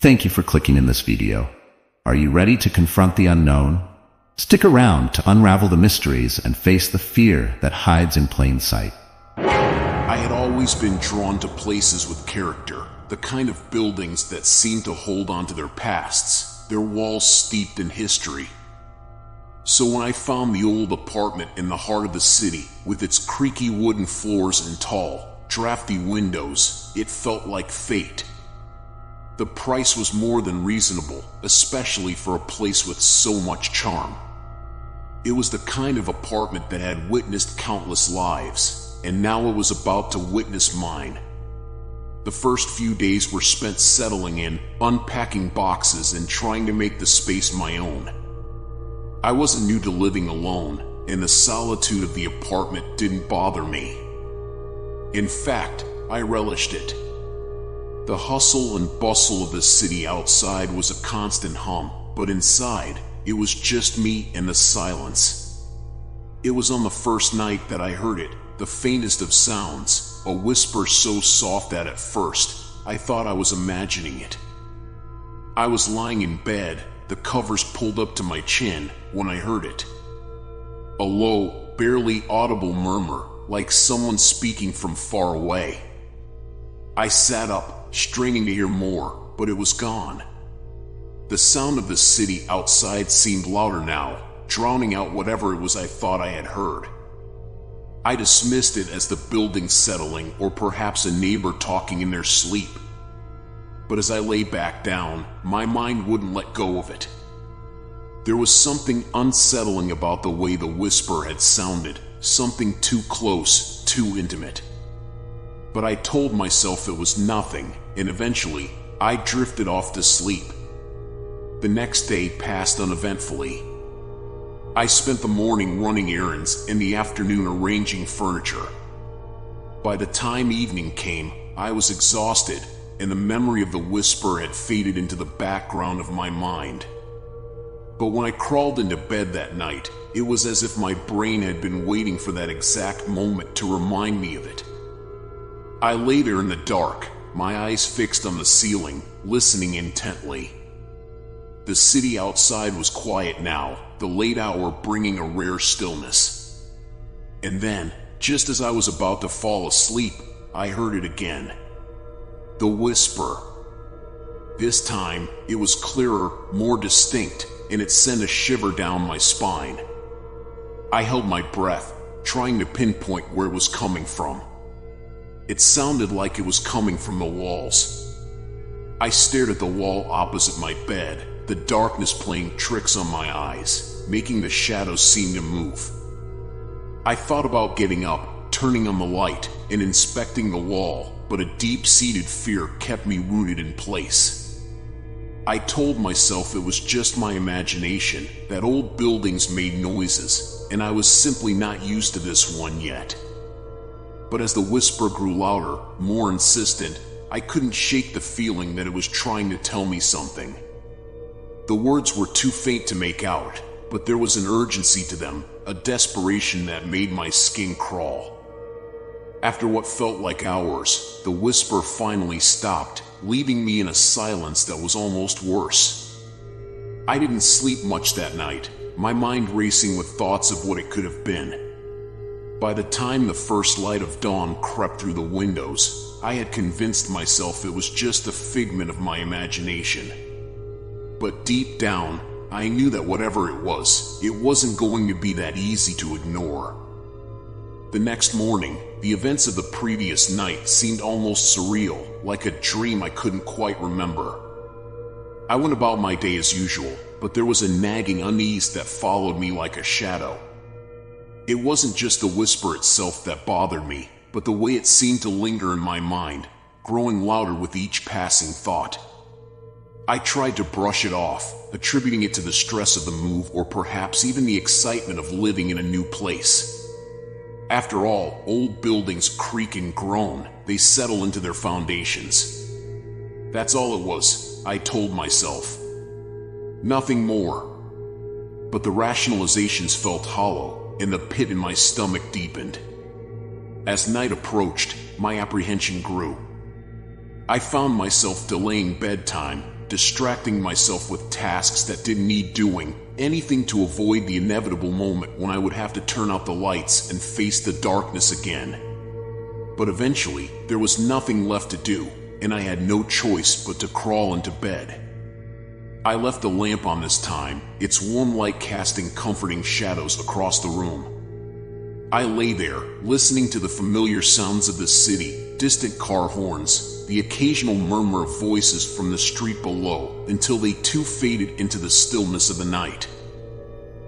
Thank you for clicking in this video. Are you ready to confront the unknown? Stick around to unravel the mysteries and face the fear that hides in plain sight. I had always been drawn to places with character, the kind of buildings that seem to hold on to their pasts, their walls steeped in history. So when I found the old apartment in the heart of the city, with its creaky wooden floors and tall, drafty windows, it felt like fate. The price was more than reasonable, especially for a place with so much charm. It was the kind of apartment that had witnessed countless lives, and now it was about to witness mine. The first few days were spent settling in, unpacking boxes, and trying to make the space my own. I wasn't new to living alone, and the solitude of the apartment didn't bother me. In fact, I relished it. The hustle and bustle of the city outside was a constant hum, but inside, it was just me and the silence. It was on the first night that I heard it, the faintest of sounds, a whisper so soft that at first, I thought I was imagining it. I was lying in bed, the covers pulled up to my chin, when I heard it. A low, barely audible murmur, like someone speaking from far away. I sat up, straining to hear more, but it was gone. The sound of the city outside seemed louder now, drowning out whatever it was I thought I had heard. I dismissed it as the building settling, or perhaps a neighbor talking in their sleep. But as I lay back down, my mind wouldn't let go of it. There was something unsettling about the way the whisper had sounded, something too close, too intimate. But I told myself it was nothing, and eventually, I drifted off to sleep. The next day passed uneventfully. I spent the morning running errands and the afternoon arranging furniture. By the time evening came, I was exhausted, and the memory of the whisper had faded into the background of my mind. But when I crawled into bed that night, it was as if my brain had been waiting for that exact moment to remind me of it. I lay there in the dark, my eyes fixed on the ceiling, listening intently. The city outside was quiet now, the late hour bringing a rare stillness. And then, just as I was about to fall asleep, I heard it again. The whisper. This time, it was clearer, more distinct, and it sent a shiver down my spine. I held my breath, trying to pinpoint where it was coming from. It sounded like it was coming from the walls. I stared at the wall opposite my bed, the darkness playing tricks on my eyes, making the shadows seem to move. I thought about getting up, turning on the light, and inspecting the wall, but a deep-seated fear kept me rooted in place. I told myself it was just my imagination, that old buildings made noises, and I was simply not used to this one yet. But as the whisper grew louder, more insistent, I couldn't shake the feeling that it was trying to tell me something. The words were too faint to make out, but there was an urgency to them, a desperation that made my skin crawl. After what felt like hours, the whisper finally stopped, leaving me in a silence that was almost worse. I didn't sleep much that night, my mind racing with thoughts of what it could have been. By the time the first light of dawn crept through the windows, I had convinced myself it was just a figment of my imagination. But deep down, I knew that whatever it wasn't going to be that easy to ignore. The next morning, the events of the previous night seemed almost surreal, like a dream I couldn't quite remember. I went about my day as usual, but there was a nagging unease that followed me like a shadow. It wasn't just the whisper itself that bothered me, but the way it seemed to linger in my mind, growing louder with each passing thought. I tried to brush it off, attributing it to the stress of the move or perhaps even the excitement of living in a new place. After all, old buildings creak and groan, they settle into their foundations. That's all it was, I told myself. Nothing more. But the rationalizations felt hollow, and the pit in my stomach deepened. As night approached, my apprehension grew. I found myself delaying bedtime, distracting myself with tasks that didn't need doing, anything to avoid the inevitable moment when I would have to turn out the lights and face the darkness again. But eventually, there was nothing left to do, and I had no choice but to crawl into bed. I left the lamp on this time, its warm light casting comforting shadows across the room. I lay there, listening to the familiar sounds of the city, distant car horns, the occasional murmur of voices from the street below, until they too faded into the stillness of the night.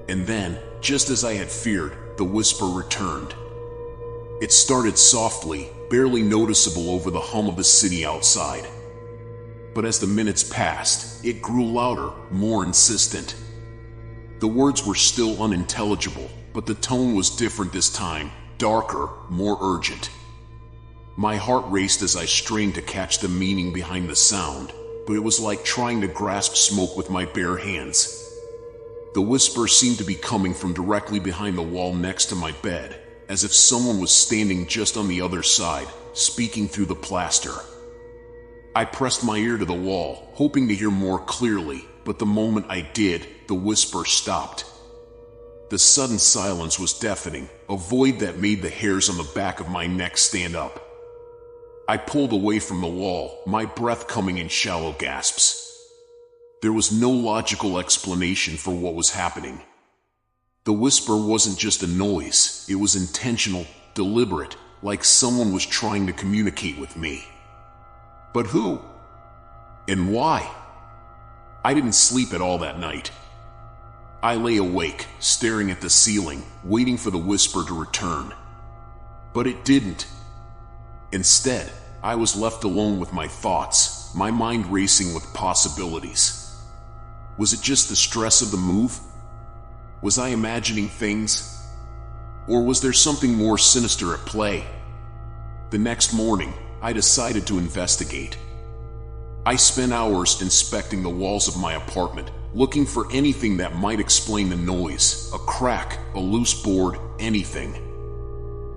And then, just as I had feared, the whisper returned. It started softly, barely noticeable over the hum of the city outside. But as the minutes passed, it grew louder, more insistent. The words were still unintelligible, but the tone was different this time, darker, more urgent. My heart raced as I strained to catch the meaning behind the sound, but it was like trying to grasp smoke with my bare hands. The whisper seemed to be coming from directly behind the wall next to my bed, as if someone was standing just on the other side, speaking through the plaster. I pressed my ear to the wall, hoping to hear more clearly, but the moment I did, the whisper stopped. The sudden silence was deafening, a void that made the hairs on the back of my neck stand up. I pulled away from the wall, my breath coming in shallow gasps. There was no logical explanation for what was happening. The whisper wasn't just a noise, it was intentional, deliberate, like someone was trying to communicate with me. But who? And why? I didn't sleep at all that night. I lay awake, staring at the ceiling, waiting for the whisper to return. But it didn't. Instead, I was left alone with my thoughts, my mind racing with possibilities. Was it just the stress of the move? Was I imagining things? Or was there something more sinister at play? The next morning, I decided to investigate. I spent hours inspecting the walls of my apartment, looking for anything that might explain the noise, a crack, a loose board, anything.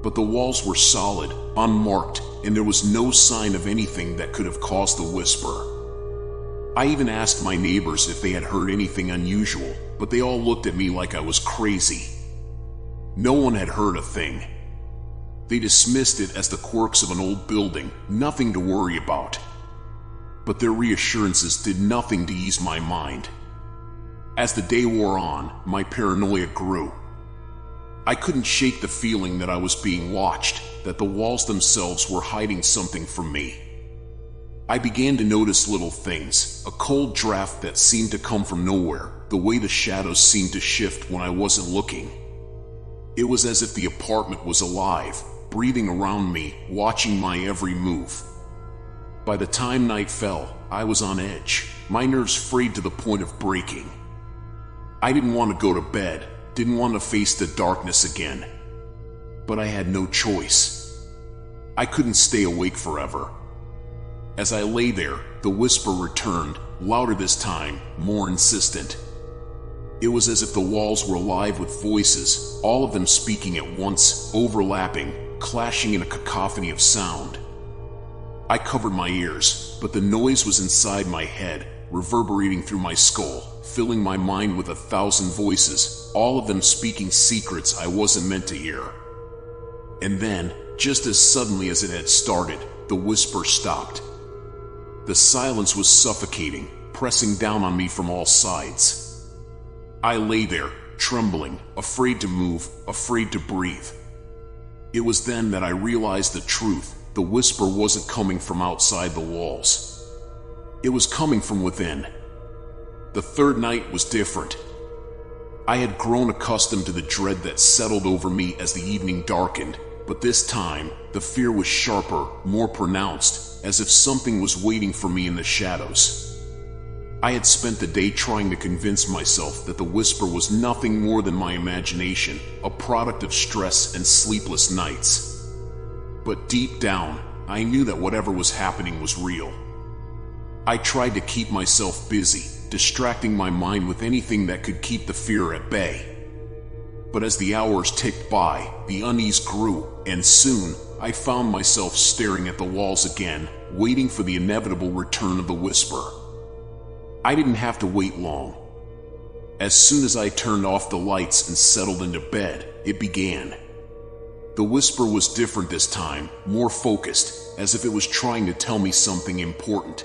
But the walls were solid, unmarked, and there was no sign of anything that could have caused the whisper. I even asked my neighbors if they had heard anything unusual, but they all looked at me like I was crazy. No one had heard a thing. They dismissed it as the quirks of an old building, nothing to worry about. But their reassurances did nothing to ease my mind. As the day wore on, my paranoia grew. I couldn't shake the feeling that I was being watched, that the walls themselves were hiding something from me. I began to notice little things, a cold draft that seemed to come from nowhere, the way the shadows seemed to shift when I wasn't looking. It was as if the apartment was alive, breathing around me, watching my every move. By the time night fell, I was on edge, my nerves frayed to the point of breaking. I didn't want to go to bed, didn't want to face the darkness again. But I had no choice. I couldn't stay awake forever. As I lay there, the whisper returned, louder this time, more insistent. It was as if the walls were alive with voices, all of them speaking at once, overlapping, clashing in a cacophony of sound. I covered my ears, but the noise was inside my head, reverberating through my skull, filling my mind with 1,000 voices, all of them speaking secrets I wasn't meant to hear. And then, just as suddenly as it had started, the whisper stopped. The silence was suffocating, pressing down on me from all sides. I lay there, trembling, afraid to move, afraid to breathe. It was then that I realized the truth. The whisper wasn't coming from outside the walls. It was coming from within. The third night was different. I had grown accustomed to the dread that settled over me as the evening darkened, but this time, the fear was sharper, more pronounced, as if something was waiting for me in the shadows. I had spent the day trying to convince myself that the whisper was nothing more than my imagination, a product of stress and sleepless nights. But deep down, I knew that whatever was happening was real. I tried to keep myself busy, distracting my mind with anything that could keep the fear at bay. But as the hours ticked by, the unease grew, and soon, I found myself staring at the walls again, waiting for the inevitable return of the whisper. I didn't have to wait long. As soon as I turned off the lights and settled into bed, it began. The whisper was different this time, more focused, as if it was trying to tell me something important.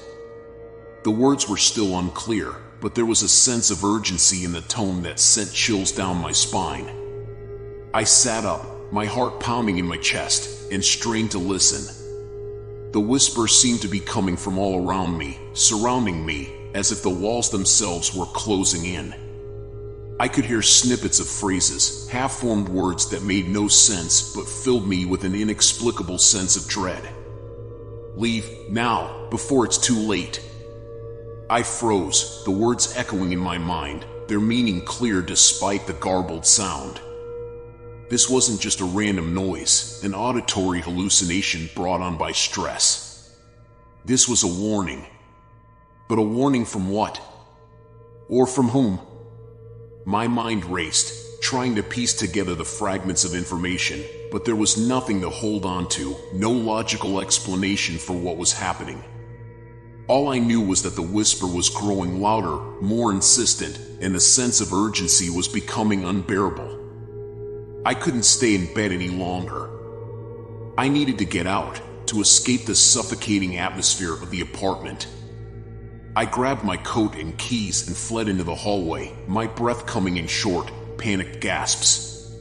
The words were still unclear, but there was a sense of urgency in the tone that sent chills down my spine. I sat up, my heart pounding in my chest, and strained to listen. The whisper seemed to be coming from all around me, surrounding me, as if the walls themselves were closing in. I could hear snippets of phrases, half-formed words that made no sense but filled me with an inexplicable sense of dread. Leave, now, before it's too late. I froze, the words echoing in my mind, their meaning clear despite the garbled sound. This wasn't just a random noise, an auditory hallucination brought on by stress. This was a warning. But a warning from what? Or from whom? My mind raced, trying to piece together the fragments of information, but there was nothing to hold on to, no logical explanation for what was happening. All I knew was that the whisper was growing louder, more insistent, and the sense of urgency was becoming unbearable. I couldn't stay in bed any longer. I needed to get out, to escape the suffocating atmosphere of the apartment. I grabbed my coat and keys and fled into the hallway, my breath coming in short, panicked gasps.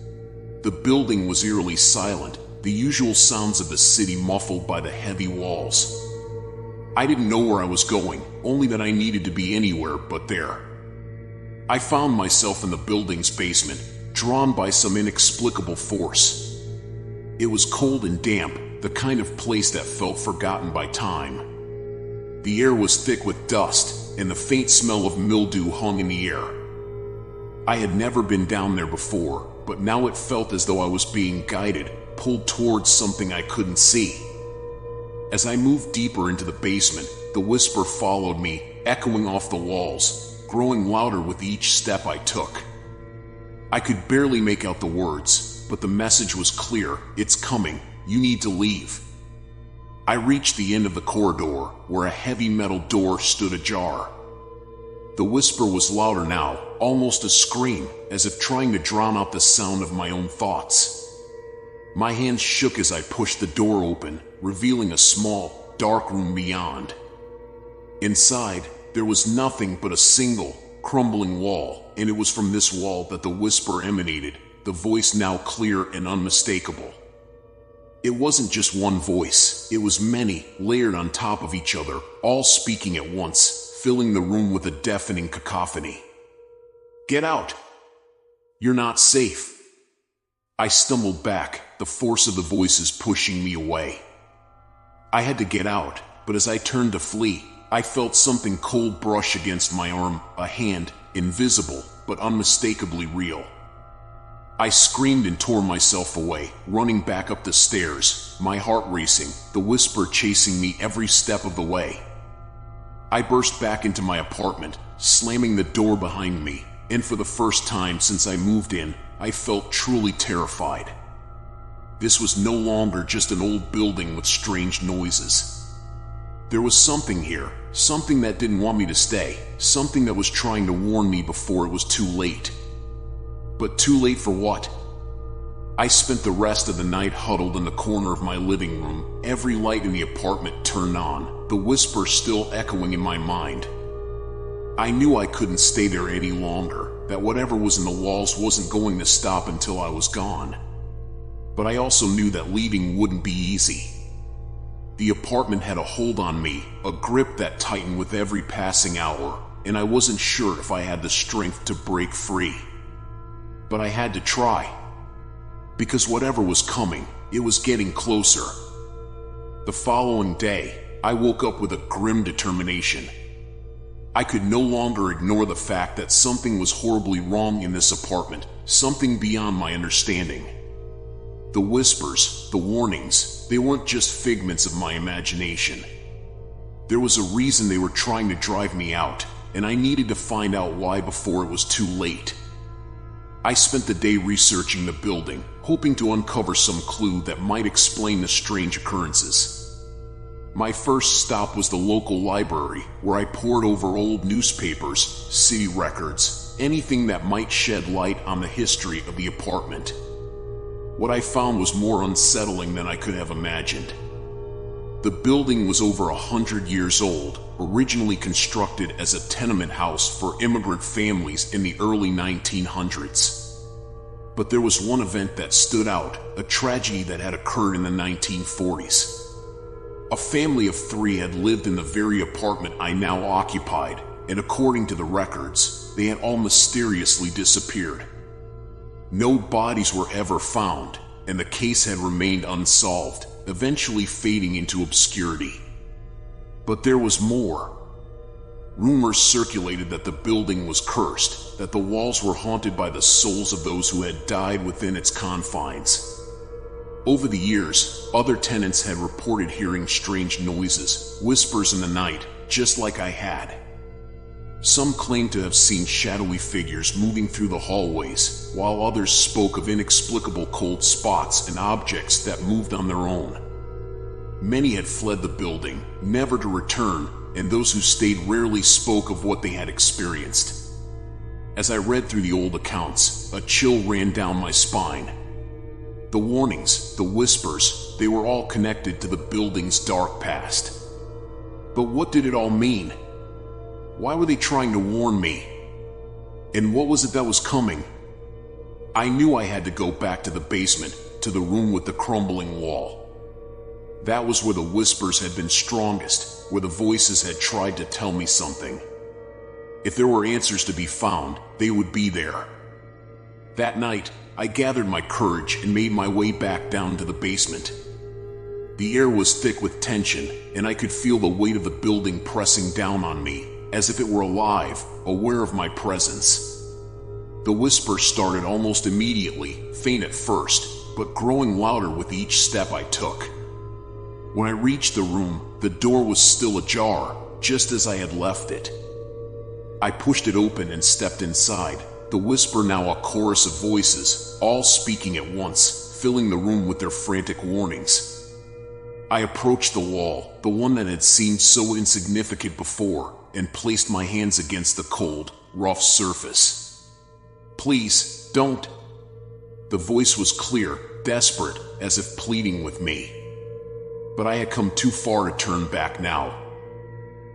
The building was eerily silent, the usual sounds of the city muffled by the heavy walls. I didn't know where I was going, only that I needed to be anywhere but there. I found myself in the building's basement, drawn by some inexplicable force. It was cold and damp, the kind of place that felt forgotten by time. The air was thick with dust, and the faint smell of mildew hung in the air. I had never been down there before, but now it felt as though I was being guided, pulled towards something I couldn't see. As I moved deeper into the basement, the whisper followed me, echoing off the walls, growing louder with each step I took. I could barely make out the words, but the message was clear. It's coming. You need to leave. I reached the end of the corridor, where a heavy metal door stood ajar. The whisper was louder now, almost a scream, as if trying to drown out the sound of my own thoughts. My hands shook as I pushed the door open, revealing a small, dark room beyond. Inside, there was nothing but a single, crumbling wall, and it was from this wall that the whisper emanated, the voice now clear and unmistakable. It wasn't just one voice, it was many, layered on top of each other, all speaking at once, filling the room with a deafening cacophony. Get out! You're not safe. I stumbled back, the force of the voices pushing me away. I had to get out, but as I turned to flee, I felt something cold brush against my arm, a hand, invisible, but unmistakably real. I screamed and tore myself away, running back up the stairs, my heart racing, the whisper chasing me every step of the way. I burst back into my apartment, slamming the door behind me, and for the first time since I moved in, I felt truly terrified. This was no longer just an old building with strange noises. There was something here, something that didn't want me to stay, something that was trying to warn me before it was too late. But too late for what? I spent the rest of the night huddled in the corner of my living room, every light in the apartment turned on, the whisper still echoing in my mind. I knew I couldn't stay there any longer, that whatever was in the walls wasn't going to stop until I was gone. But I also knew that leaving wouldn't be easy. The apartment had a hold on me, a grip that tightened with every passing hour, and I wasn't sure if I had the strength to break free. But I had to try. Because whatever was coming, it was getting closer. The following day, I woke up with a grim determination. I could no longer ignore the fact that something was horribly wrong in this apartment, something beyond my understanding. The whispers, the warnings, they weren't just figments of my imagination. There was a reason they were trying to drive me out, and I needed to find out why before it was too late. I spent the day researching the building, hoping to uncover some clue that might explain the strange occurrences. My first stop was the local library, where I pored over old newspapers, city records, anything that might shed light on the history of the apartment. What I found was more unsettling than I could have imagined. The building was over 100 years old, originally constructed as a tenement house for immigrant families in the early 1900s. But there was one event that stood out, a tragedy that had occurred in the 1940s. A family of 3 had lived in the very apartment I now occupied, and according to the records, they had all mysteriously disappeared. No bodies were ever found, and the case had remained unsolved, eventually fading into obscurity. But there was more. Rumors circulated that the building was cursed, that the walls were haunted by the souls of those who had died within its confines. Over the years, other tenants had reported hearing strange noises, whispers in the night, just like I had. Some claimed to have seen shadowy figures moving through the hallways, while others spoke of inexplicable cold spots and objects that moved on their own. Many had fled the building, never to return, and those who stayed rarely spoke of what they had experienced. As I read through the old accounts, a chill ran down my spine. The warnings, the whispers, they were all connected to the building's dark past. But what did it all mean? Why were they trying to warn me? And what was it that was coming? I knew I had to go back to the basement, to the room with the crumbling wall. That was where the whispers had been strongest, where the voices had tried to tell me something. If there were answers to be found, they would be there. That night, I gathered my courage and made my way back down to the basement. The air was thick with tension, and I could feel the weight of the building pressing down on me, as if it were alive, aware of my presence. The whispers started almost immediately, faint at first, but growing louder with each step I took. When I reached the room, the door was still ajar, just as I had left it. I pushed it open and stepped inside, the whisper now a chorus of voices, all speaking at once, filling the room with their frantic warnings. I approached the wall, the one that had seemed so insignificant before, and placed my hands against the cold, rough surface. "Please, don't." The voice was clear, desperate, as if pleading with me. But I had come too far to turn back now.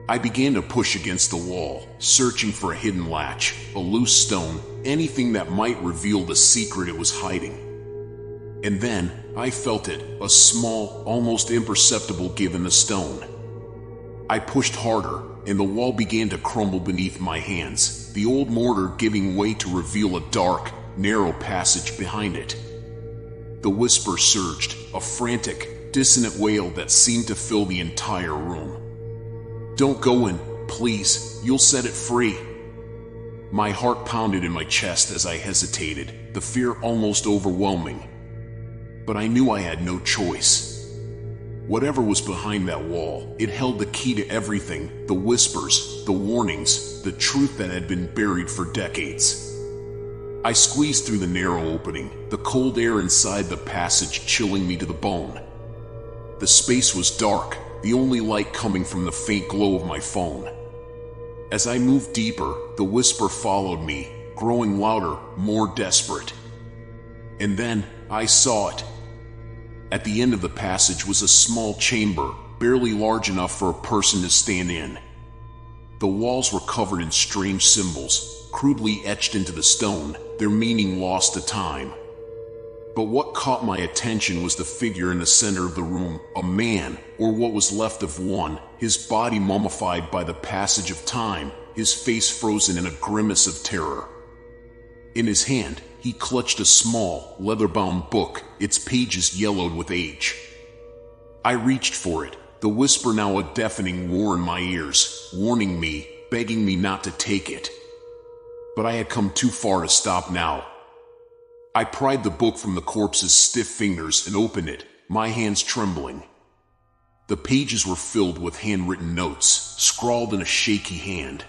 I began to push against the wall, searching for a hidden latch, a loose stone, anything that might reveal the secret it was hiding. And then, I felt it, a small, almost imperceptible give in the stone. I pushed harder, and the wall began to crumble beneath my hands, the old mortar giving way to reveal a dark, narrow passage behind it. The whisper surged, a frantic, dissonant wail that seemed to fill the entire room. "Don't go in, please, you'll set it free." My heart pounded in my chest as I hesitated, the fear almost overwhelming. But I knew I had no choice. Whatever was behind that wall, it held the key to everything, the whispers, the warnings, the truth that had been buried for decades. I squeezed through the narrow opening, the cold air inside the passage chilling me to the bone. The space was dark, the only light coming from the faint glow of my phone. As I moved deeper, the whisper followed me, growing louder, more desperate. And then, I saw it. At the end of the passage was a small chamber, barely large enough for a person to stand in. The walls were covered in strange symbols, crudely etched into the stone, their meaning lost to time. But what caught my attention was the figure in the center of the room, a man, or what was left of one, his body mummified by the passage of time, his face frozen in a grimace of terror. In his hand, he clutched a small, leather-bound book, its pages yellowed with age. I reached for it, the whisper now a deafening roar in my ears, warning me, begging me not to take it. But I had come too far to stop now. I pried the book from the corpse's stiff fingers and opened it, my hands trembling. The pages were filled with handwritten notes, scrawled in a shaky hand.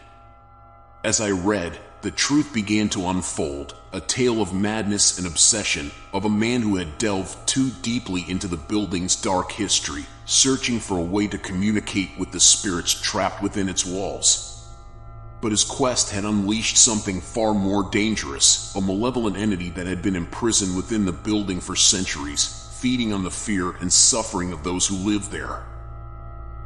As I read, the truth began to unfold, a tale of madness and obsession, of a man who had delved too deeply into the building's dark history, searching for a way to communicate with the spirits trapped within its walls. But his quest had unleashed something far more dangerous, a malevolent entity that had been imprisoned within the building for centuries, feeding on the fear and suffering of those who lived there.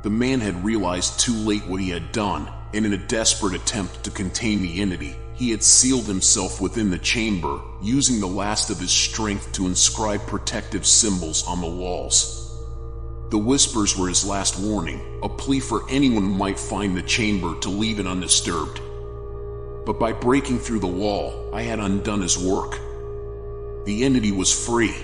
The man had realized too late what he had done, and in a desperate attempt to contain the entity, he had sealed himself within the chamber, using the last of his strength to inscribe protective symbols on the walls. The whispers were his last warning, a plea for anyone who might find the chamber to leave it undisturbed. But by breaking through the wall, I had undone his work. The entity was free.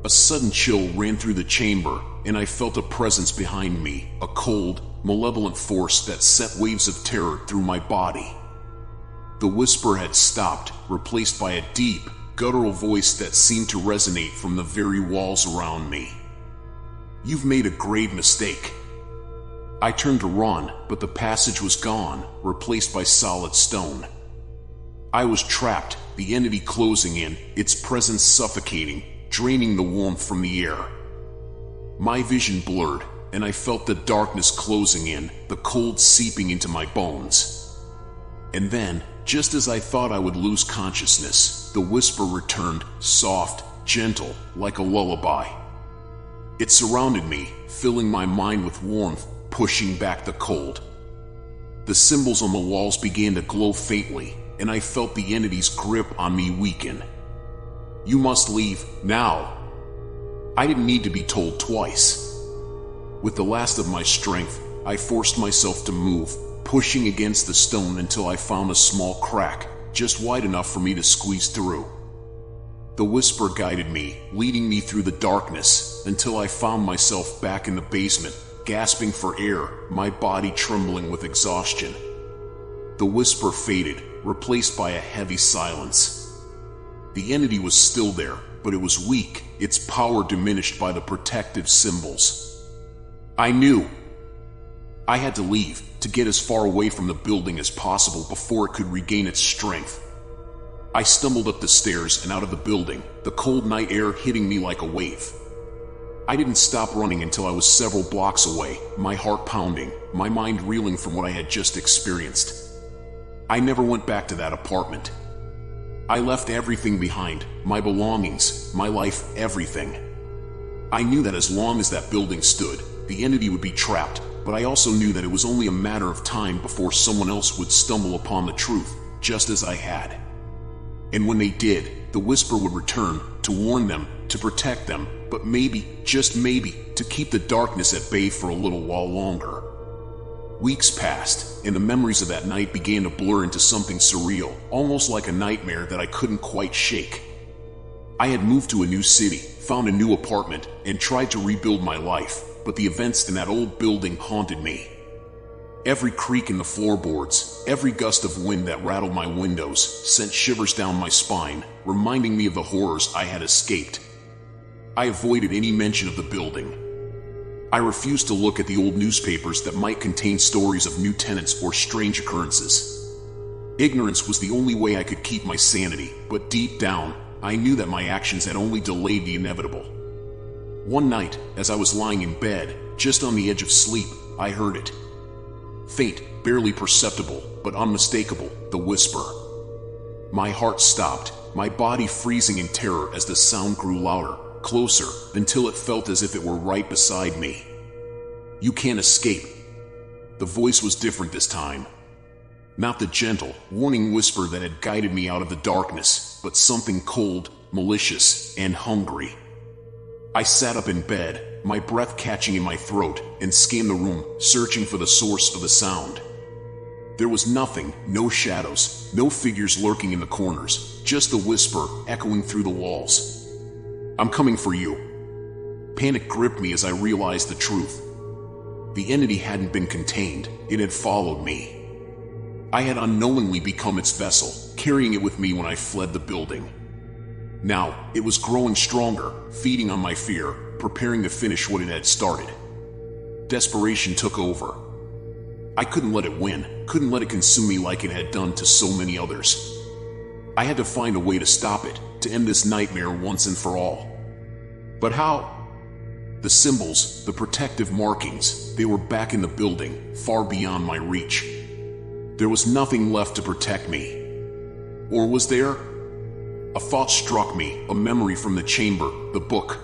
A sudden chill ran through the chamber, and I felt a presence behind me, a cold, malevolent force that sent waves of terror through my body. The whisper had stopped, replaced by a deep, guttural voice that seemed to resonate from the very walls around me. "You've made a grave mistake." I turned to run, but the passage was gone, replaced by solid stone. I was trapped, the entity closing in, its presence suffocating, draining the warmth from the air. My vision blurred, and I felt the darkness closing in, the cold seeping into my bones. And then, just as I thought I would lose consciousness, the whisper returned, soft, gentle, like a lullaby. It surrounded me, filling my mind with warmth, pushing back the cold. The symbols on the walls began to glow faintly, and I felt the entity's grip on me weaken. "You must leave, now." I didn't need to be told twice. With the last of my strength, I forced myself to move, pushing against the stone until I found a small crack, just wide enough for me to squeeze through. The whisper guided me, leading me through the darkness, until I found myself back in the basement, gasping for air, my body trembling with exhaustion. The whisper faded, replaced by a heavy silence. The entity was still there, but it was weak, its power diminished by the protective symbols. I knew I had to leave, to get as far away from the building as possible before it could regain its strength. I stumbled up the stairs and out of the building, the cold night air hitting me like a wave. I didn't stop running until I was several blocks away, my heart pounding, my mind reeling from what I had just experienced. I never went back to that apartment. I left everything behind, my belongings, my life, everything. I knew that as long as that building stood, the entity would be trapped, but I also knew that it was only a matter of time before someone else would stumble upon the truth, just as I had. And when they did, the whisper would return, to warn them, to protect them, but maybe, just maybe, to keep the darkness at bay for a little while longer. Weeks passed, and the memories of that night began to blur into something surreal, almost like a nightmare that I couldn't quite shake. I had moved to a new city, found a new apartment, and tried to rebuild my life, but the events in that old building haunted me. Every creak in the floorboards, every gust of wind that rattled my windows, sent shivers down my spine, reminding me of the horrors I had escaped. I avoided any mention of the building. I refused to look at the old newspapers that might contain stories of new tenants or strange occurrences. Ignorance was the only way I could keep my sanity, but deep down, I knew that my actions had only delayed the inevitable. One night, as I was lying in bed, just on the edge of sleep, I heard it. Faint, barely perceptible, but unmistakable, the whisper. My heart stopped, my body freezing in terror as the sound grew louder, closer, until it felt as if it were right beside me. "You can't escape." The voice was different this time. Not the gentle, warning whisper that had guided me out of the darkness, but something cold, malicious, and hungry. I sat up in bed, my breath catching in my throat, and scanned the room, searching for the source of the sound. There was nothing, no shadows, no figures lurking in the corners, just the whisper echoing through the walls. "I'm coming for you." Panic gripped me as I realized the truth. The entity hadn't been contained, it had followed me. I had unknowingly become its vessel, carrying it with me when I fled the building. Now, it was growing stronger, feeding on my fear, preparing to finish what it had started. Desperation took over. I couldn't let it win, couldn't let it consume me like it had done to so many others. I had to find a way to stop it, to end this nightmare once and for all. But how? The symbols, the protective markings, they were back in the building, far beyond my reach. There was nothing left to protect me. Or was there? A thought struck me, a memory from the chamber, the book.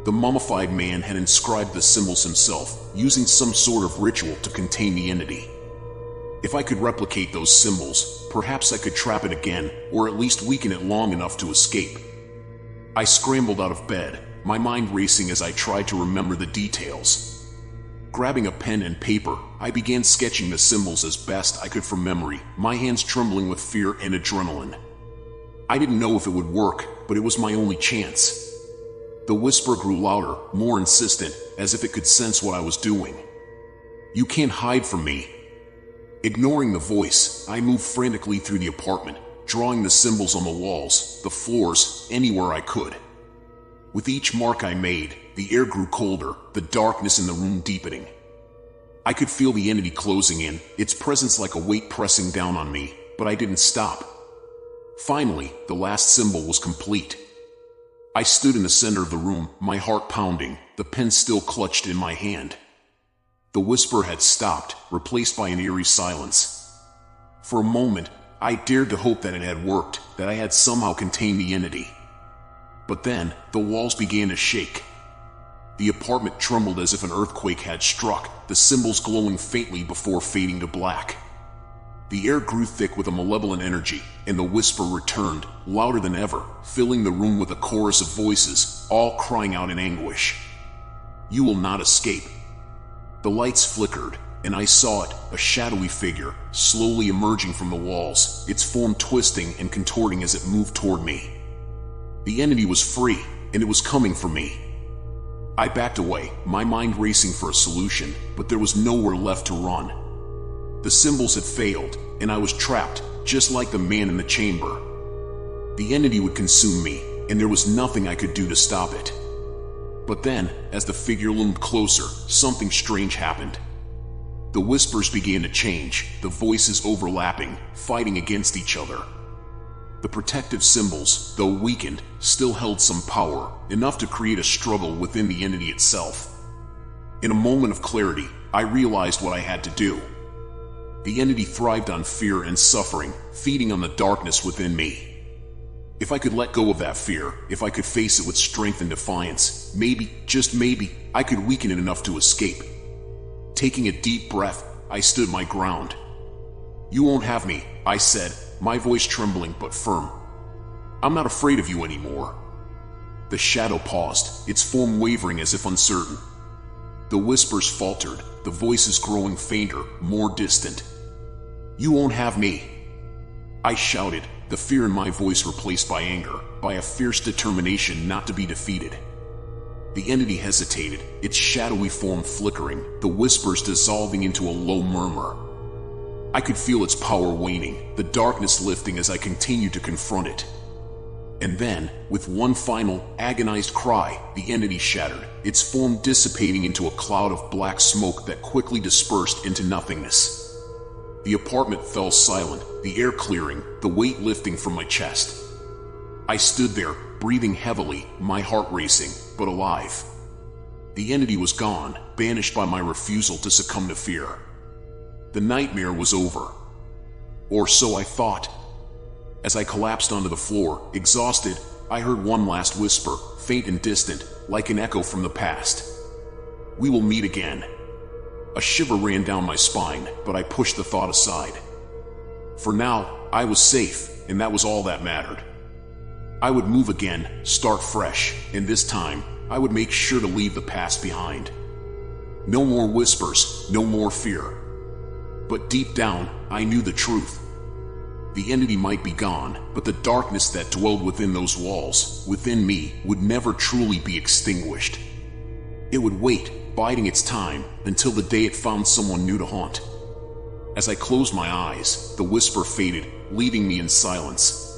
The mummified man had inscribed the symbols himself, using some sort of ritual to contain the entity. If I could replicate those symbols, perhaps I could trap it again, or at least weaken it long enough to escape. I scrambled out of bed, my mind racing as I tried to remember the details. Grabbing a pen and paper, I began sketching the symbols as best I could from memory, my hands trembling with fear and adrenaline. I didn't know if it would work, but it was my only chance. The whisper grew louder, more insistent, as if it could sense what I was doing. "You can't hide from me." Ignoring the voice, I moved frantically through the apartment, drawing the symbols on the walls, the floors, anywhere I could. With each mark I made, the air grew colder, the darkness in the room deepening. I could feel the entity closing in, its presence like a weight pressing down on me, but I didn't stop. Finally, the last symbol was complete. I stood in the center of the room, my heart pounding, the pen still clutched in my hand. The whisper had stopped, replaced by an eerie silence. For a moment, I dared to hope that it had worked, that I had somehow contained the entity. But then, the walls began to shake. The apartment trembled as if an earthquake had struck, the symbols glowing faintly before fading to black. The air grew thick with a malevolent energy, and the whisper returned, louder than ever, filling the room with a chorus of voices, all crying out in anguish. "You will not escape." The lights flickered, and I saw it, a shadowy figure, slowly emerging from the walls, its form twisting and contorting as it moved toward me. The entity was free, and it was coming for me. I backed away, my mind racing for a solution, but there was nowhere left to run. The symbols had failed, and I was trapped, just like the man in the chamber. The entity would consume me, and there was nothing I could do to stop it. But then, as the figure loomed closer, something strange happened. The whispers began to change, the voices overlapping, fighting against each other. The protective symbols, though weakened, still held some power, enough to create a struggle within the entity itself. In a moment of clarity, I realized what I had to do. The entity thrived on fear and suffering, feeding on the darkness within me. If I could let go of that fear, if I could face it with strength and defiance, maybe, just maybe, I could weaken it enough to escape. Taking a deep breath, I stood my ground. "You won't have me," I said, my voice trembling but firm. "I'm not afraid of you anymore." The shadow paused, its form wavering as if uncertain. The whispers faltered, the voices growing fainter, more distant. "You won't have me," I shouted, the fear in my voice replaced by anger, by a fierce determination not to be defeated. The entity hesitated, its shadowy form flickering, the whispers dissolving into a low murmur. I could feel its power waning, the darkness lifting as I continued to confront it. And then, with one final, agonized cry, the entity shattered, its form dissipating into a cloud of black smoke that quickly dispersed into nothingness. The apartment fell silent, the air clearing, the weight lifting from my chest. I stood there, breathing heavily, my heart racing, but alive. The entity was gone, banished by my refusal to succumb to fear. The nightmare was over. Or so I thought. As I collapsed onto the floor, exhausted, I heard one last whisper, faint and distant, like an echo from the past. "We will meet again." A shiver ran down my spine, but I pushed the thought aside. For now, I was safe, and that was all that mattered. I would move again, start fresh, and this time, I would make sure to leave the past behind. No more whispers, no more fear. But deep down, I knew the truth. The entity might be gone, but the darkness that dwelled within those walls, within me, would never truly be extinguished. It would wait, biding its time, until the day it found someone new to haunt. As I closed my eyes, the whisper faded, leaving me in silence.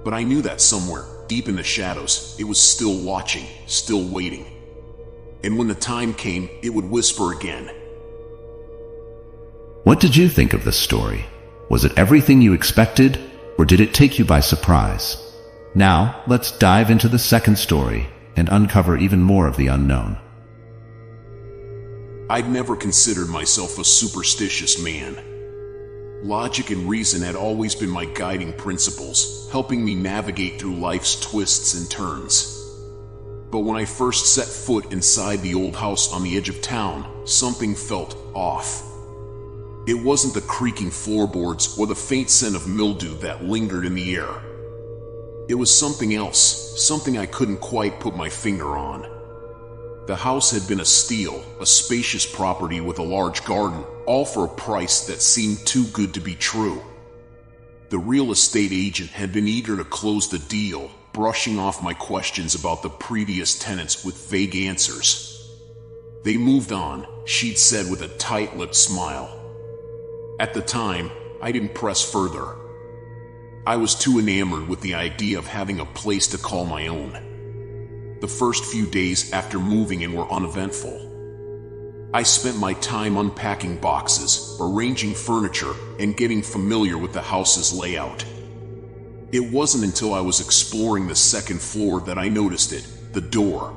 But I knew that somewhere, deep in the shadows, it was still watching, still waiting. And when the time came, it would whisper again. What did you think of this story? Was it everything you expected, or did it take you by surprise? Now, let's dive into the second story and uncover even more of the unknown. I'd never considered myself a superstitious man. Logic and reason had always been my guiding principles, helping me navigate through life's twists and turns. But when I first set foot inside the old house on the edge of town, something felt off. It wasn't the creaking floorboards or the faint scent of mildew that lingered in the air. It was something else, something I couldn't quite put my finger on. The house had been a steal, a spacious property with a large garden, all for a price that seemed too good to be true. The real estate agent had been eager to close the deal, brushing off my questions about the previous tenants with vague answers. They moved on, she'd said with a tight-lipped smile. At the time, I didn't press further. I was too enamored with the idea of having a place to call my own. The first few days after moving in were uneventful. I spent my time unpacking boxes, arranging furniture, and getting familiar with the house's layout. It wasn't until I was exploring the second floor that I noticed it, the door.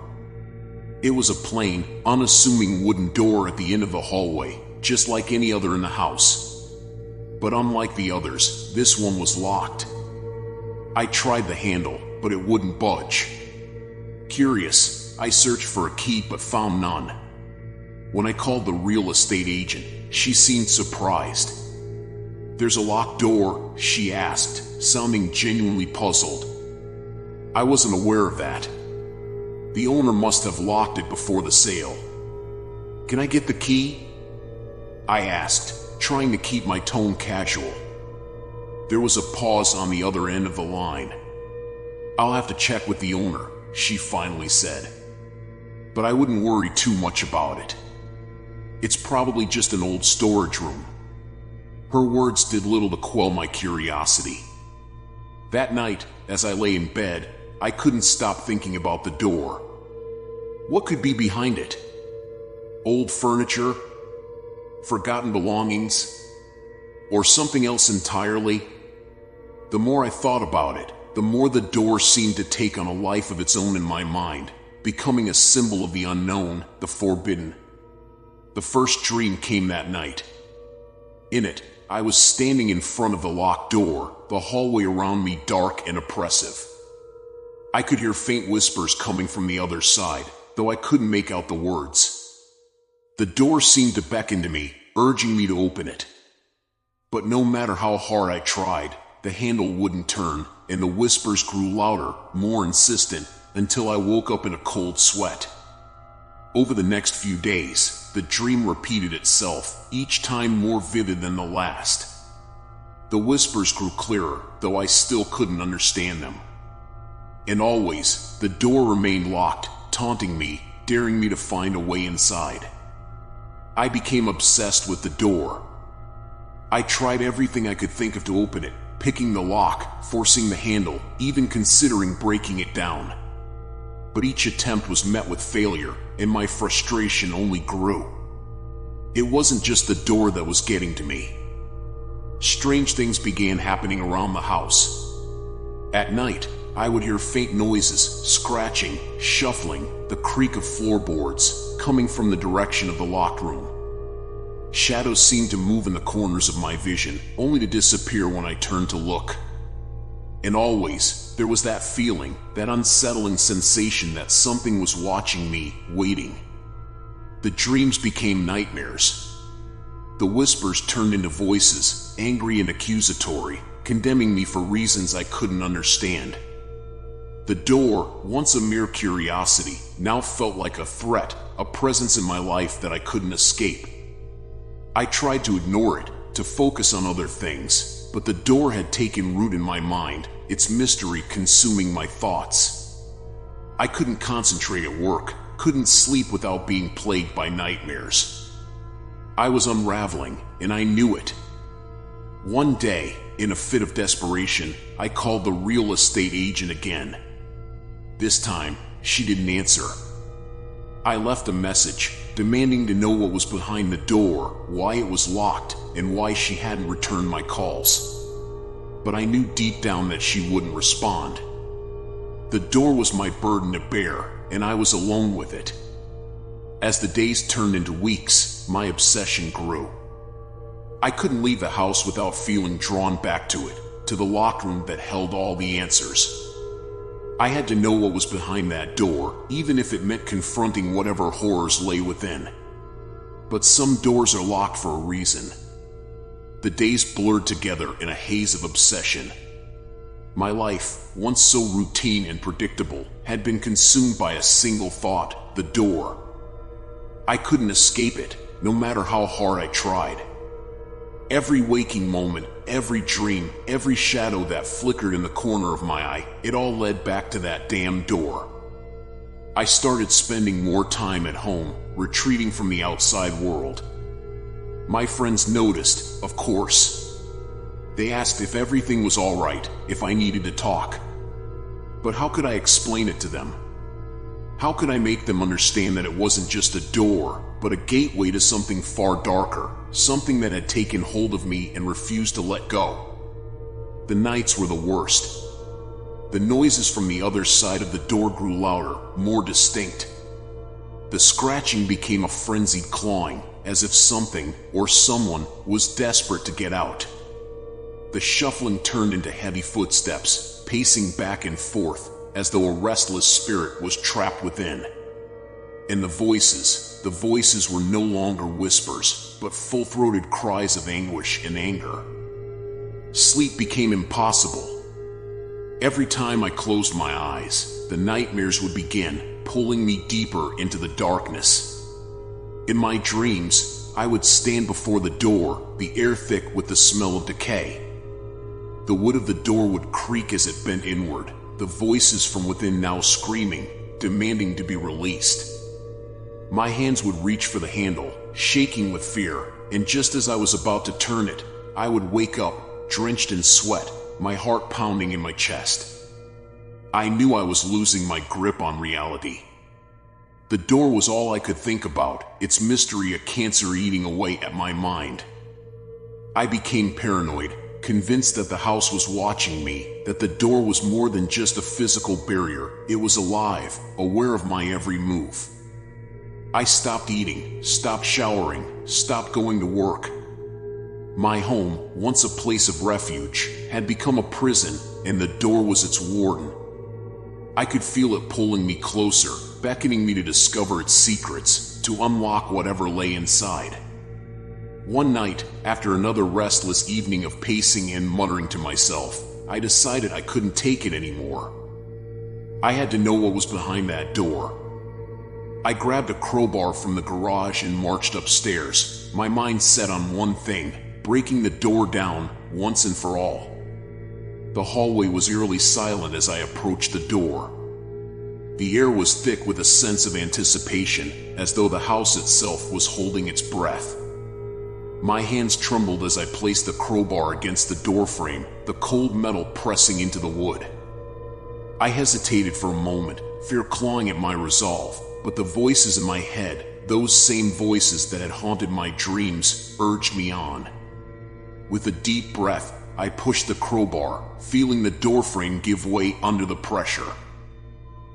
It was a plain, unassuming wooden door at the end of the hallway, just like any other in the house. But unlike the others, this one was locked. I tried the handle, but it wouldn't budge. Curious, I searched for a key but found none. When I called the real estate agent, she seemed surprised. "There's a locked door?" she asked, sounding genuinely puzzled. I wasn't aware of that. The owner must have locked it before the sale. "Can I get the key?" I asked, trying to keep my tone casual. There was a pause on the other end of the line. "I'll have to check with the owner," she finally said. But I wouldn't worry too much about it. "It's probably just an old storage room." Her words did little to quell my curiosity. That night, as I lay in bed, I couldn't stop thinking about the door. What could be behind it? Old furniture? Forgotten belongings? Or something else entirely? The more I thought about it, the more the door seemed to take on a life of its own in my mind, becoming a symbol of the unknown, the forbidden. The first dream came that night. In it, I was standing in front of the locked door, the hallway around me dark and oppressive. I could hear faint whispers coming from the other side, though I couldn't make out the words. The door seemed to beckon to me, urging me to open it. But no matter how hard I tried, the handle wouldn't turn, and the whispers grew louder, more insistent, until I woke up in a cold sweat. Over the next few days, the dream repeated itself, each time more vivid than the last. The whispers grew clearer, though I still couldn't understand them. And always, the door remained locked, taunting me, daring me to find a way inside. I became obsessed with the door. I tried everything I could think of to open it, picking the lock, forcing the handle, even considering breaking it down. But each attempt was met with failure, and my frustration only grew. It wasn't just the door that was getting to me. Strange things began happening around the house. At night, I would hear faint noises, scratching, shuffling, the creak of floorboards, coming from the direction of the locked room. Shadows seemed to move in the corners of my vision, only to disappear when I turned to look. And always, there was that feeling, that unsettling sensation that something was watching me, waiting. The dreams became nightmares. The whispers turned into voices, angry and accusatory, condemning me for reasons I couldn't understand. The door, once a mere curiosity, now felt like a threat, a presence in my life that I couldn't escape. I tried to ignore it, to focus on other things, but the door had taken root in my mind, its mystery consuming my thoughts. I couldn't concentrate at work, couldn't sleep without being plagued by nightmares. I was unraveling, and I knew it. One day, in a fit of desperation, I called the real estate agent again. This time, she didn't answer. I left a message, demanding to know what was behind the door, why it was locked, and why she hadn't returned my calls. But I knew deep down that she wouldn't respond. The door was my burden to bear, and I was alone with it. As the days turned into weeks, my obsession grew. I couldn't leave the house without feeling drawn back to it, to the locked room that held all the answers. I had to know what was behind that door, even if it meant confronting whatever horrors lay within. But some doors are locked for a reason. The days blurred together in a haze of obsession. My life, once so routine and predictable, had been consumed by a single thought: the door. I couldn't escape it, no matter how hard I tried. Every waking moment, every dream, every shadow that flickered in the corner of my eye, it all led back to that damn door. I started spending more time at home, retreating from the outside world. My friends noticed, of course. They asked if everything was all right, if I needed to talk. But how could I explain it to them? How could I make them understand that it wasn't just a door, but a gateway to something far darker, something that had taken hold of me and refused to let go? The nights were the worst. The noises from the other side of the door grew louder, more distinct. The scratching became a frenzied clawing, as if something, or someone, was desperate to get out. The shuffling turned into heavy footsteps, pacing back and forth, as though a restless spirit was trapped within. And the voices were no longer whispers, but full-throated cries of anguish and anger. Sleep became impossible. Every time I closed my eyes, the nightmares would begin, pulling me deeper into the darkness. In my dreams, I would stand before the door, the air thick with the smell of decay. The wood of the door would creak as it bent inward, the voices from within now screaming, demanding to be released. My hands would reach for the handle, shaking with fear, and just as I was about to turn it, I would wake up, drenched in sweat, my heart pounding in my chest. I knew I was losing my grip on reality. The door was all I could think about, its mystery a cancer eating away at my mind. I became paranoid, convinced that the house was watching me, that the door was more than just a physical barrier, it was alive, aware of my every move. I stopped eating, stopped showering, stopped going to work. My home, once a place of refuge, had become a prison, and the door was its warden. I could feel it pulling me closer, beckoning me to discover its secrets, to unlock whatever lay inside. One night, after another restless evening of pacing and muttering to myself, I decided I couldn't take it anymore. I had to know what was behind that door. I grabbed a crowbar from the garage and marched upstairs, my mind set on one thing: breaking the door down, once and for all. The hallway was eerily silent as I approached the door. The air was thick with a sense of anticipation, as though the house itself was holding its breath. My hands trembled as I placed the crowbar against the doorframe, the cold metal pressing into the wood. I hesitated for a moment, fear clawing at my resolve, but the voices in my head, those same voices that had haunted my dreams, urged me on. With a deep breath, I pushed the crowbar, feeling the doorframe give way under the pressure.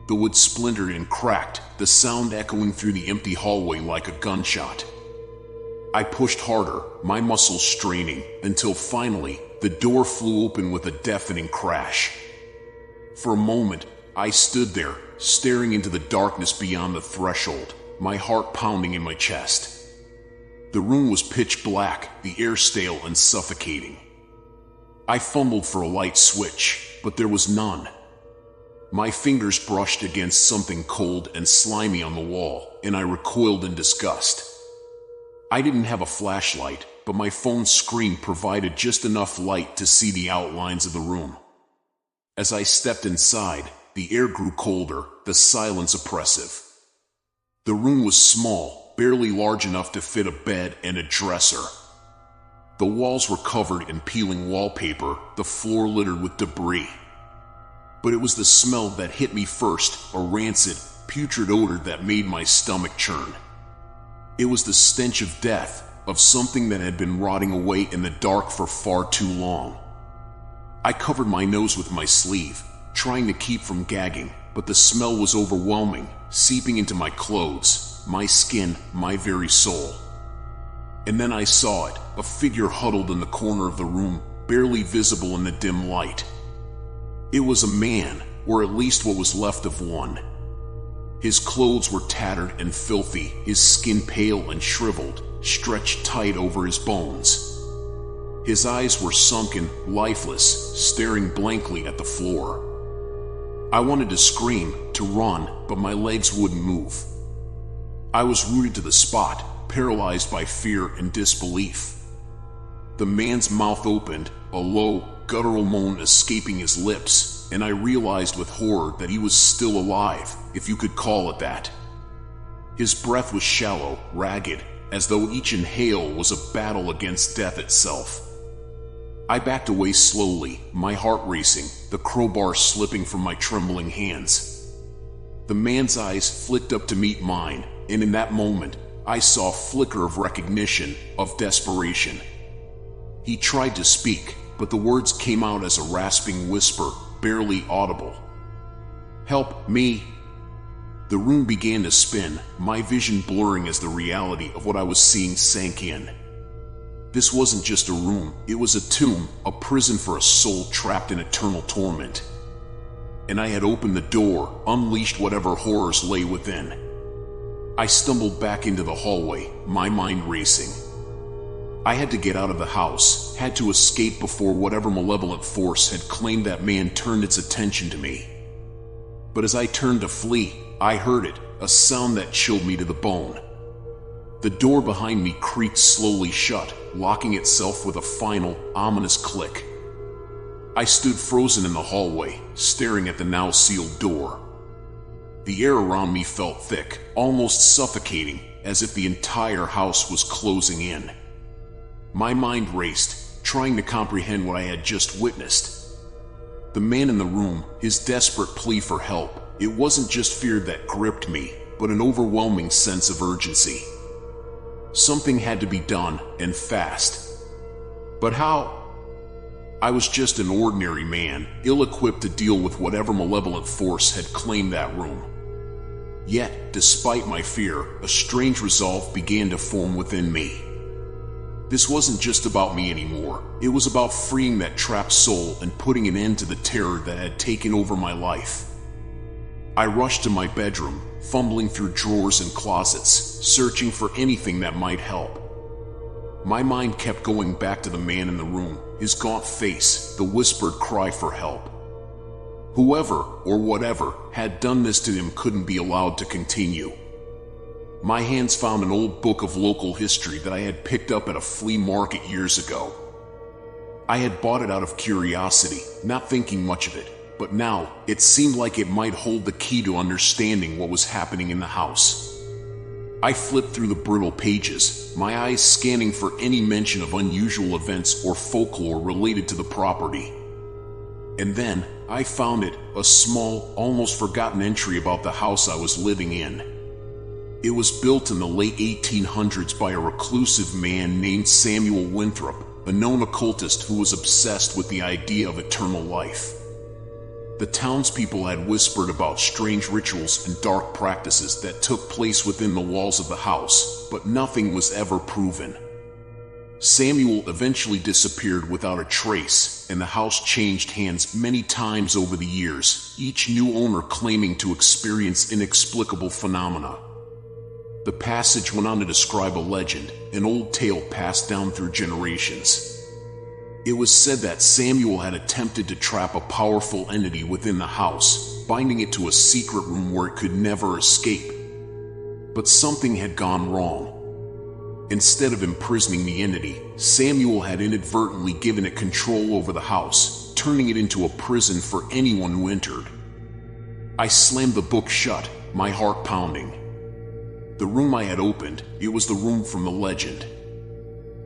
The wood splintered and cracked, the sound echoing through the empty hallway like a gunshot. I pushed harder, my muscles straining, until finally, the door flew open with a deafening crash. For a moment, I stood there, staring into the darkness beyond the threshold, my heart pounding in my chest. The room was pitch black, the air stale and suffocating. I fumbled for a light switch, but there was none. My fingers brushed against something cold and slimy on the wall, and I recoiled in disgust. I didn't have a flashlight, but my phone's screen provided just enough light to see the outlines of the room. As I stepped inside, the air grew colder, the silence oppressive. The room was small, barely large enough to fit a bed and a dresser. The walls were covered in peeling wallpaper, the floor littered with debris. But it was the smell that hit me first, a rancid, putrid odor that made my stomach churn. It was the stench of death, of something that had been rotting away in the dark for far too long. I covered my nose with my sleeve, trying to keep from gagging, but the smell was overwhelming, seeping into my clothes, my skin, my very soul. And then I saw it, a figure huddled in the corner of the room, barely visible in the dim light. It was a man, or at least what was left of one. His clothes were tattered and filthy, his skin pale and shriveled, stretched tight over his bones. His eyes were sunken, lifeless, staring blankly at the floor. I wanted to scream, to run, but my legs wouldn't move. I was rooted to the spot, paralyzed by fear and disbelief. The man's mouth opened, a low, guttural moan escaping his lips, and I realized with horror that he was still alive, if you could call it that. His breath was shallow, ragged, as though each inhale was a battle against death itself. I backed away slowly, my heart racing, the crowbar slipping from my trembling hands. The man's eyes flicked up to meet mine, and in that moment, I saw a flicker of recognition, of desperation. He tried to speak, but the words came out as a rasping whisper, barely audible. "Help me!" The room began to spin, my vision blurring as the reality of what I was seeing sank in. This wasn't just a room, it was a tomb, a prison for a soul trapped in eternal torment. And I had opened the door, unleashed whatever horrors lay within. I stumbled back into the hallway, my mind racing. I had to get out of the house, had to escape before whatever malevolent force had claimed that man turned its attention to me. But as I turned to flee, I heard it, a sound that chilled me to the bone. The door behind me creaked slowly shut, locking itself with a final, ominous click. I stood frozen in the hallway, staring at the now sealed door. The air around me felt thick, almost suffocating, as if the entire house was closing in. My mind raced, trying to comprehend what I had just witnessed. The man in the room, his desperate plea for help, it wasn't just fear that gripped me, but an overwhelming sense of urgency. Something had to be done, and fast. But how? I was just an ordinary man, ill-equipped to deal with whatever malevolent force had claimed that room. Yet, despite my fear, a strange resolve began to form within me. This wasn't just about me anymore. It was about freeing that trapped soul and putting an end to the terror that had taken over my life. I rushed to my bedroom, fumbling through drawers and closets, searching for anything that might help. My mind kept going back to the man in the room, his gaunt face, the whispered cry for help. Whoever, or whatever, had done this to him couldn't be allowed to continue. My hands found an old book of local history that I had picked up at a flea market years ago. I had bought it out of curiosity, not thinking much of it, but now it seemed like it might hold the key to understanding what was happening in the house. I flipped through the brittle pages, my eyes scanning for any mention of unusual events or folklore related to the property. And then, I found it, a small, almost forgotten entry about the house I was living in. It was built in the late 1800s by a reclusive man named Samuel Winthrop, a known occultist who was obsessed with the idea of eternal life. The townspeople had whispered about strange rituals and dark practices that took place within the walls of the house, but nothing was ever proven. Samuel eventually disappeared without a trace, and the house changed hands many times over the years, each new owner claiming to experience inexplicable phenomena. The passage went on to describe a legend, an old tale passed down through generations. It was said that Samuel had attempted to trap a powerful entity within the house, binding it to a secret room where it could never escape. But something had gone wrong. Instead of imprisoning the entity, Samuel had inadvertently given it control over the house, turning it into a prison for anyone who entered. I slammed the book shut, my heart pounding. The room I had opened, it was the room from the legend.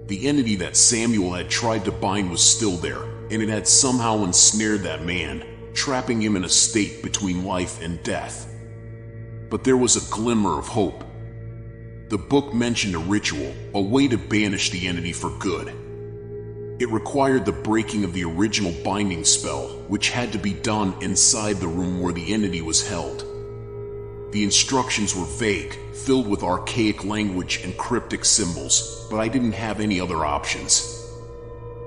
The entity that Samuel had tried to bind was still there, and it had somehow ensnared that man, trapping him in a state between life and death. But there was a glimmer of hope. The book mentioned a ritual, a way to banish the entity for good. It required the breaking of the original binding spell, which had to be done inside the room where the entity was held. The instructions were vague, filled with archaic language and cryptic symbols, but I didn't have any other options.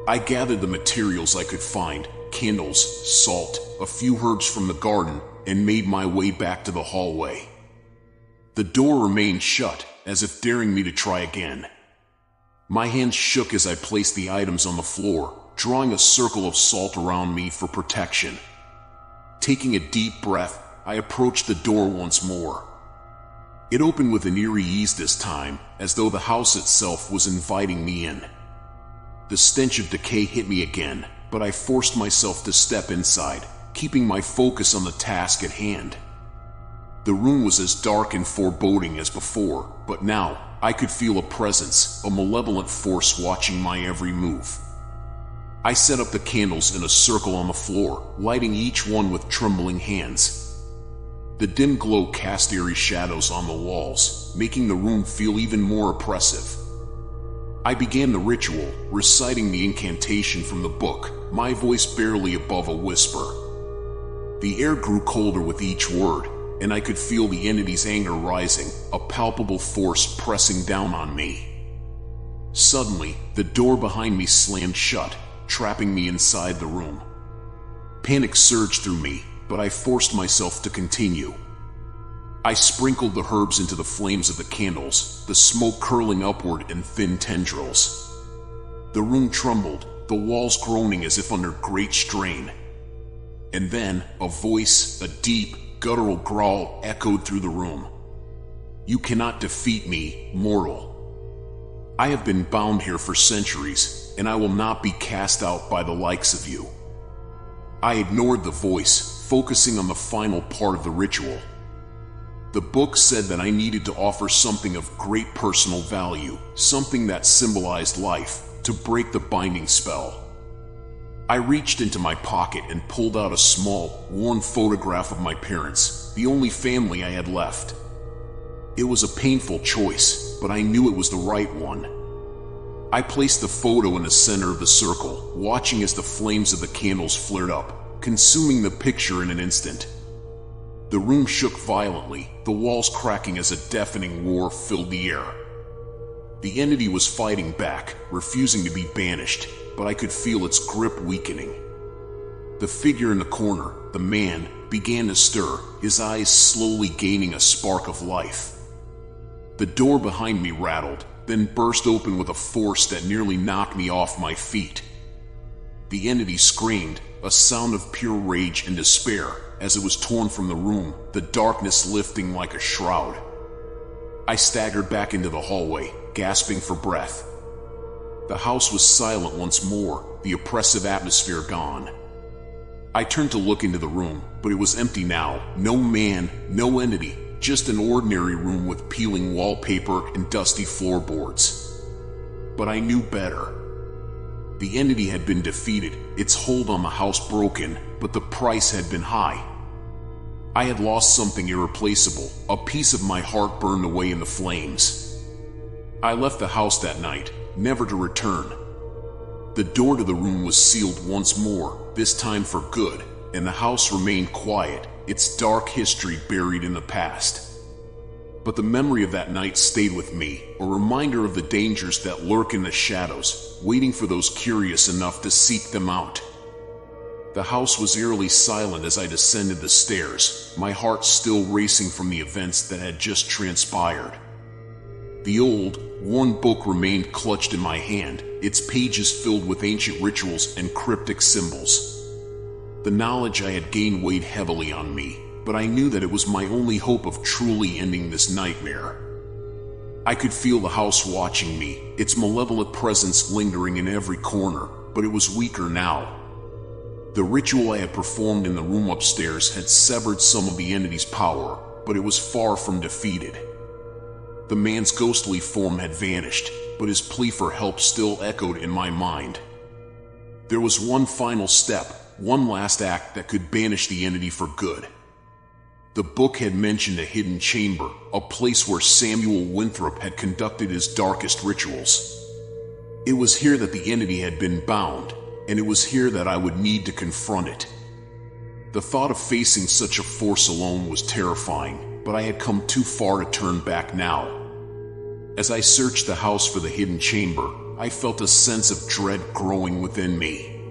I gathered the materials I could find, candles, salt, a few herbs from the garden, and made my way back to the hallway. The door remained shut, as if daring me to try again. My hands shook as I placed the items on the floor, drawing a circle of salt around me for protection. Taking a deep breath, I approached the door once more. It opened with an eerie ease this time, as though the house itself was inviting me in. The stench of decay hit me again, but I forced myself to step inside, keeping my focus on the task at hand. The room was as dark and foreboding as before, but now I could feel a presence, a malevolent force watching my every move. I set up the candles in a circle on the floor, lighting each one with trembling hands. The dim glow cast eerie shadows on the walls, making the room feel even more oppressive. I began the ritual, reciting the incantation from the book, my voice barely above a whisper. The air grew colder with each word, and I could feel the entity's anger rising, a palpable force pressing down on me. Suddenly, the door behind me slammed shut, trapping me inside the room. Panic surged through me, but I forced myself to continue. I sprinkled the herbs into the flames of the candles, the smoke curling upward in thin tendrils. The room trembled, the walls groaning as if under great strain. And then, a voice, a deep, guttural growl echoed through the room. "You cannot defeat me, mortal. I have been bound here for centuries, and I will not be cast out by the likes of you." I ignored the voice, focusing on the final part of the ritual. The book said that I needed to offer something of great personal value, something that symbolized life, to break the binding spell. I reached into my pocket and pulled out a small, worn photograph of my parents, the only family I had left. It was a painful choice, but I knew it was the right one. I placed the photo in the center of the circle, watching as the flames of the candles flared up, consuming the picture in an instant. The room shook violently, the walls cracking as a deafening roar filled the air. The entity was fighting back, refusing to be banished, but I could feel its grip weakening. The figure in the corner, the man, began to stir, his eyes slowly gaining a spark of life. The door behind me rattled, then burst open with a force that nearly knocked me off my feet. The entity screamed, a sound of pure rage and despair, as it was torn from the room, the darkness lifting like a shroud. I staggered back into the hallway, gasping for breath. The house was silent once more, the oppressive atmosphere gone. I turned to look into the room, but it was empty now. No man, no entity, just an ordinary room with peeling wallpaper and dusty floorboards. But I knew better. The entity had been defeated, its hold on the house broken, but the price had been high. I had lost something irreplaceable, a piece of my heart burned away in the flames. I left the house that night, never to return. The door to the room was sealed once more, this time for good, and the house remained quiet, its dark history buried in the past. But the memory of that night stayed with me, a reminder of the dangers that lurk in the shadows, waiting for those curious enough to seek them out. The house was eerily silent as I descended the stairs, my heart still racing from the events that had just transpired. The old, worn book remained clutched in my hand, its pages filled with ancient rituals and cryptic symbols. The knowledge I had gained weighed heavily on me, but I knew that it was my only hope of truly ending this nightmare. I could feel the house watching me, its malevolent presence lingering in every corner, but it was weaker now. The ritual I had performed in the room upstairs had severed some of the entity's power, but it was far from defeated. The man's ghostly form had vanished, but his plea for help still echoed in my mind. There was one final step, one last act that could banish the entity for good. The book had mentioned a hidden chamber, a place where Samuel Winthrop had conducted his darkest rituals. It was here that the entity had been bound, and it was here that I would need to confront it. The thought of facing such a force alone was terrifying, but I had come too far to turn back now. As I searched the house for the hidden chamber, I felt a sense of dread growing within me.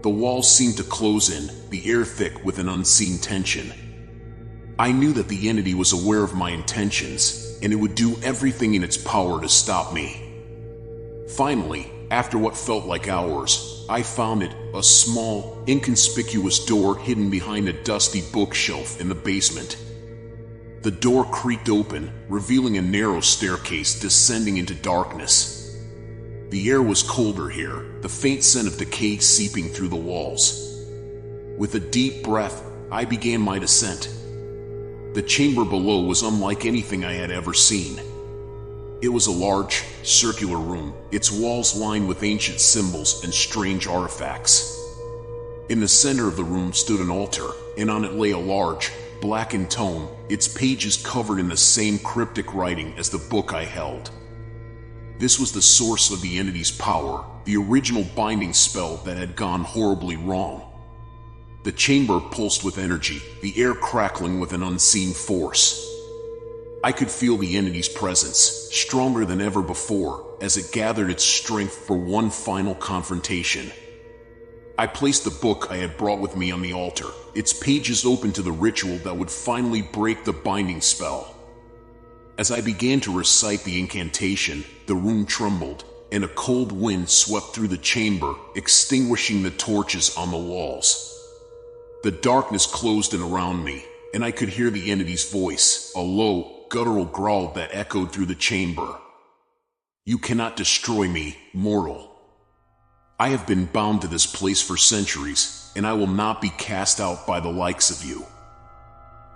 The walls seemed to close in, the air thick with an unseen tension. I knew that the entity was aware of my intentions, and it would do everything in its power to stop me. Finally, after what felt like hours, I found it, a small, inconspicuous door hidden behind a dusty bookshelf in the basement. The door creaked open, revealing a narrow staircase descending into darkness. The air was colder here, the faint scent of decay seeping through the walls. With a deep breath, I began my descent. The chamber below was unlike anything I had ever seen. It was a large, circular room, its walls lined with ancient symbols and strange artifacts. In the center of the room stood an altar, and on it lay a large, blackened tome, its pages covered in the same cryptic writing as the book I held. This was the source of the entity's power, the original binding spell that had gone horribly wrong. The chamber pulsed with energy, the air crackling with an unseen force. I could feel the entity's presence, stronger than ever before, as it gathered its strength for one final confrontation. I placed the book I had brought with me on the altar, its pages open to the ritual that would finally break the binding spell. As I began to recite the incantation, the room trembled, and a cold wind swept through the chamber, extinguishing the torches on the walls. The darkness closed in around me, and I could hear the entity's voice, a low, guttural growl that echoed through the chamber. "You cannot destroy me, mortal. I have been bound to this place for centuries, and I will not be cast out by the likes of you."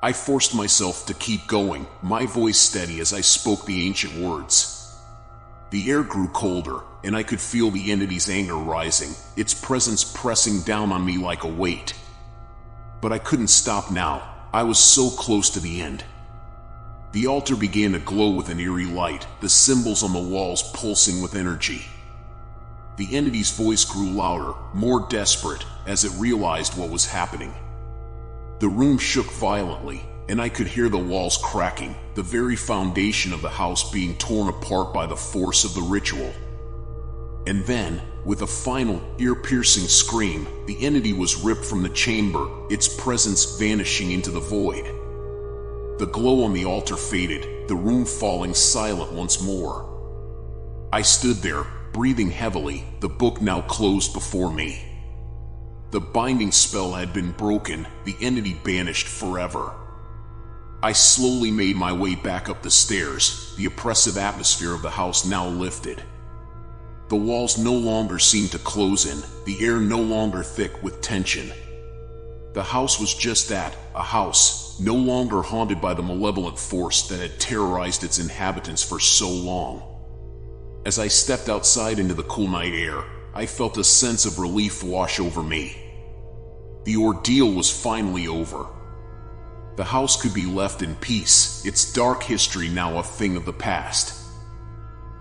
I forced myself to keep going, my voice steady as I spoke the ancient words. The air grew colder, and I could feel the entity's anger rising, its presence pressing down on me like a weight. But I couldn't stop now. I was so close to the end. The altar began to glow with an eerie light, the symbols on the walls pulsing with energy. The entity's voice grew louder, more desperate, as it realized what was happening. The room shook violently, and I could hear the walls cracking, the very foundation of the house being torn apart by the force of the ritual. And then, with a final, ear-piercing scream, the entity was ripped from the chamber, its presence vanishing into the void. The glow on the altar faded, the room falling silent once more. I stood there, breathing heavily, the book now closed before me. The binding spell had been broken, the entity banished forever. I slowly made my way back up the stairs, the oppressive atmosphere of the house now lifted. The walls no longer seemed to close in, the air no longer thick with tension. The house was just that, a house, no longer haunted by the malevolent force that had terrorized its inhabitants for so long. As I stepped outside into the cool night air, I felt a sense of relief wash over me. The ordeal was finally over. The house could be left in peace, its dark history now a thing of the past.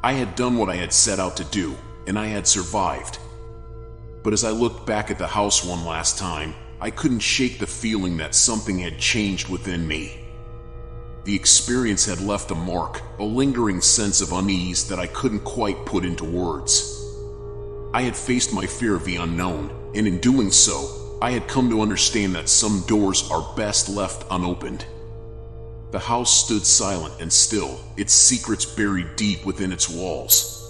I had done what I had set out to do, and I had survived. But as I looked back at the house one last time, I couldn't shake the feeling that something had changed within me. The experience had left a mark, a lingering sense of unease that I couldn't quite put into words. I had faced my fear of the unknown, and in doing so, I had come to understand that some doors are best left unopened. The house stood silent and still, its secrets buried deep within its walls.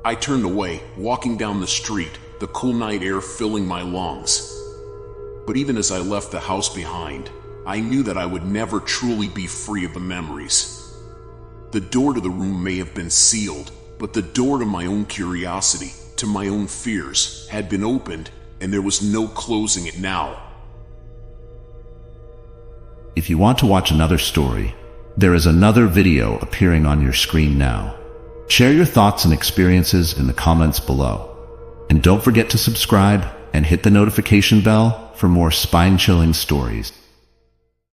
I turned away, walking down the street, the cool night air filling my lungs. But even as I left the house behind, I knew that I would never truly be free of the memories. The door to the room may have been sealed, but the door to my own curiosity, to my own fears, had been opened, and there was no closing it now. If you want to watch another story, there is another video appearing on your screen now. Share your thoughts and experiences in the comments below. And don't forget to subscribe and hit the notification bell for more spine-chilling stories.